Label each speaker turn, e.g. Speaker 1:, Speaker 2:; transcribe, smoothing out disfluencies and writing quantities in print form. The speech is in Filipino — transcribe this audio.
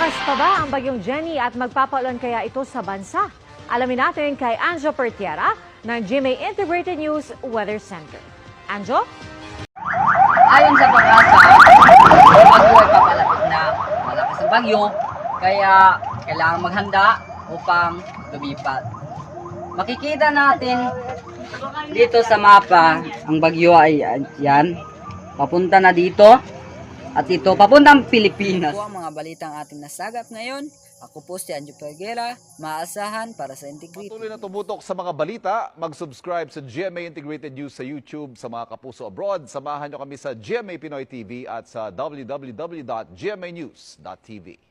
Speaker 1: Lalakas pa ba ang bagyong Jenny at magpapaulan kaya ito sa bansa? Alamin natin kay Anjo Pertiera ng GMA Integrated News Weather Center. Anjo?
Speaker 2: Ayon sa pag-asa, ang bagyo ay papalapit na. Malakas ang bagyo, kaya kailangan maghanda upang lumipat. Makikita natin dito sa mapa, ang bagyo ay yan. Papunta na dito. At ito, papuntang Pilipinas. Ito ang mga balitang ating nasagap ngayon. Ako po si Anjo Perguera, maasahan para sa Integrated.
Speaker 3: Patuloy na tumutok sa mga balita, mag-subscribe sa GMA Integrated News sa YouTube. Sa mga kapuso abroad, samahan nyo kami sa GMA Pinoy TV at sa www.gmanews.tv.